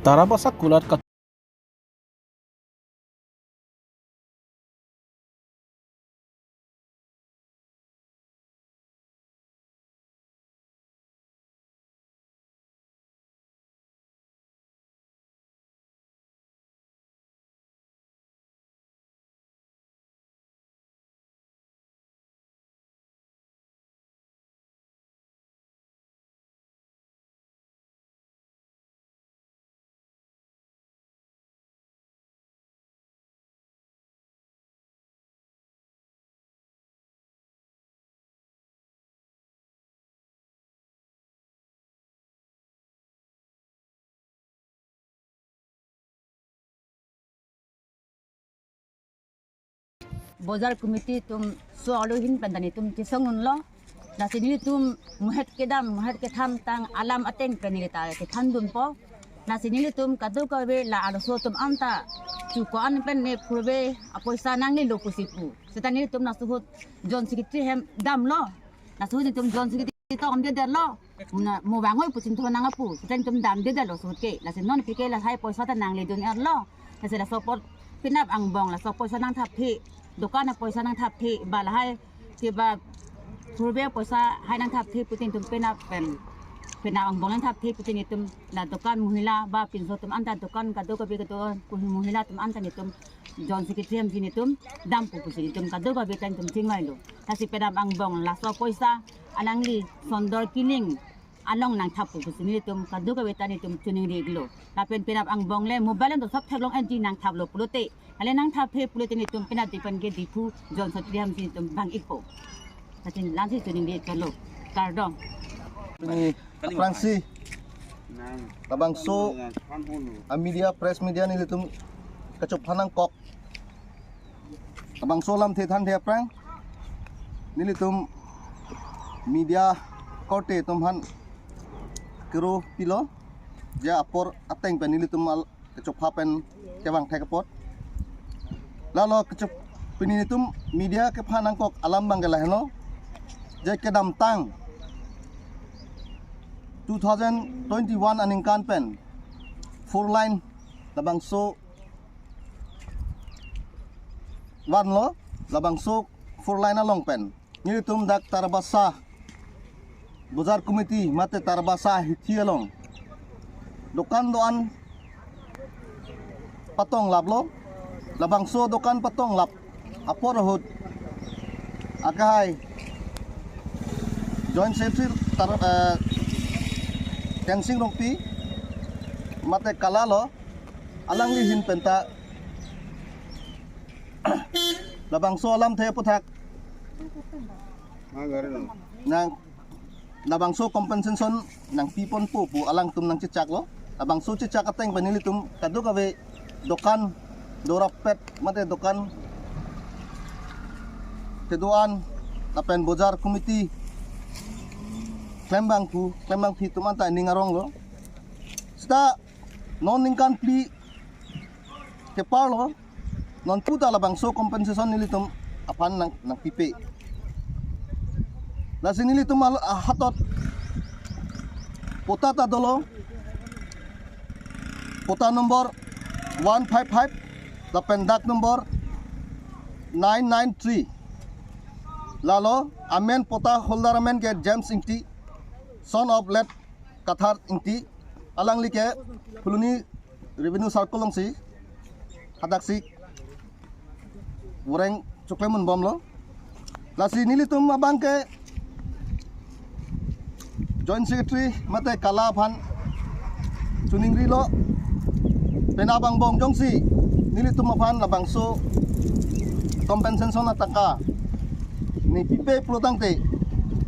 তারা বসা cooler Bozar komiti tum soaluhin pandani tum cisangun lo. Na sini tum muhet ke tham tang alam ateng penilita ke thandun po. Na sini tum kadu kawe la arso tum anta cuko an pen ne purbe apoisa nang ni lokusipu. Setani tum nasuhut John Secretary hem dam lo. Nasuhut tum John Secretary to om dia lo. Na mo bangoy pusin tu nang apu. Setani tum dam dia lo suhut ke. La senon pike la hai poisa ta nang le dunia lo. Na sela support pinap ang bong la support sa nang thap thi dukan na poisa nang thap thi balahai tiba purbe poisa hai nang thap thi putin tum pena ang bong nang thap thi putin itum la dukan muhila ba pinso tum anta dukan kadu ka bigato ku muhila tum anta nitum John Secretary jinitum dam pu pusin itum kadu ka bitan tum singwai lo kasi pena ang bong la so poisa alangli sondor kiling along nang thap pu pusin itum kadu ka bitan itum tuning reglo la pena ang bong le mobile to sab thaglong anti nang thap lo pulote ale nang thap phe pulote ni tum pena dipan ge dipu John Secretary jinitum bang ipo kasi lansi tuning de kalo kardong ini Fransi labang so media press media ni litum kacop hanang kok labang so lam the than the prang ni litum media korte tum han kero pilo ja apor ateng pen ni litum kacop hapen kebang thekapot lalo kacop pini litum media ke hanang kok alam banggalah no ja kedam tang 2021 aning kan pen 4 line labang so wan lo labang so 4 line along pen ni tum dak tarbasa bozar committee mate tarbasa hithialong dokan doan patong lablo labang so dokan patong lap apor hud akai joint secretary tar dancing rompi mate kalalo alang lihin penta labang so alam the puthak nang labang so compensation nang pipon pu alang tum nang cicak lo labang so cicak ateng panili tum kadu kawe dokan dorapet mate dokan teduan lapen bozar committee klembang phi tumanta ningarong lo sta non ningkan pli ke parlo non puta labang so compensation nilitum apan nang pipe la sinilitum hatot pota ta dolo pota number 155 la pendak number 993 lalo amen pota holder amen ke James Inti son of let kathar inti alang like fuluni revenue circle long si hadak si ureng cuklemun bom lo lasi nilitum abang ke joint secretary mate kala phan chuningri lo penabang bong jongsi nilitum aphan labang so compensation ataka ni pipe plotang te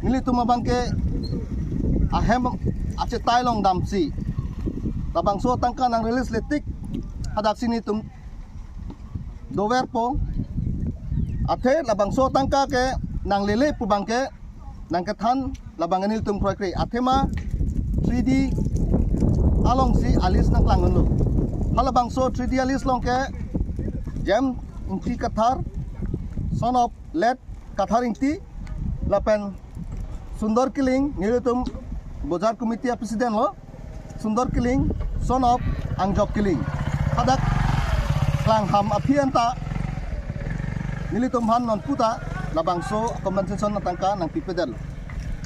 nilitum abang ke ahem ache tailong damsi labang so tangka nang release letik hadak sini tum dover po athe labang so tangka ke nang lele pu bangke nang kethan labang anil tum proyek athema 3D along si alis nang langun lu halabang so 3D alis long ke jam inti kathar son of late Katharingti lapen Sundar Kiling nilitum Bozar Committee President lo Sundar Kiling son of Angjok Kiling hadak klang ham apianta nilitum han non puta labangso compensation na tangka ng pipedal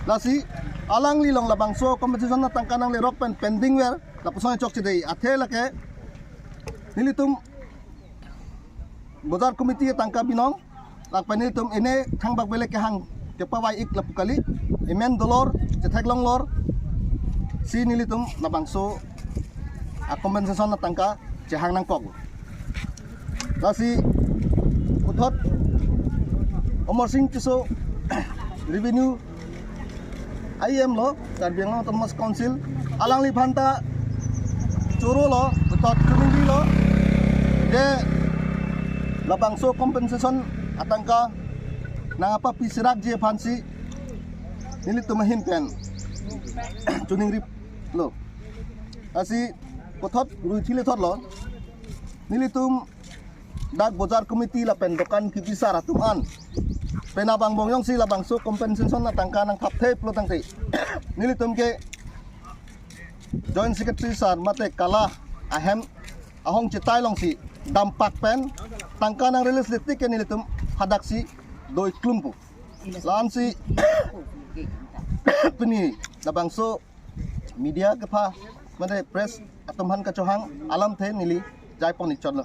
lasi alang lilong labangso compensation na tangka ng lerok pen pending wer lapusong chok chidei athela ke nilitum Bozar Committee tangka binong lakpan nilitum ine thangbak bele ke hang kepawai ik lapukali imen dolor cethaglong lor si nilitum labangso compensation na tangka cehang nang kok lasi uthot Omar Singh Chiso revenue IM lo Karbi Anglong Autonomous Council alang li bhanta choro lo uthot Chuningri lo de labangso compensation atangka nangapa pisirak je phansi nilitum hinten Chuningri lo asi uthot ruithile thot lo nilitum dak Bozar Committee lapen dokan kibisa ratuan penabang bongyong si labangso compensation na tangka ng kapte plo tangti nilitum ke Joint Secretary sar mate kala ahem ahong citai long si dampak pen tangka ng release litik ke nilitum hadak si doi klumpu lan si peni labangso media kepa mate press atumhan kacohang alam the nili jaipon ichot lo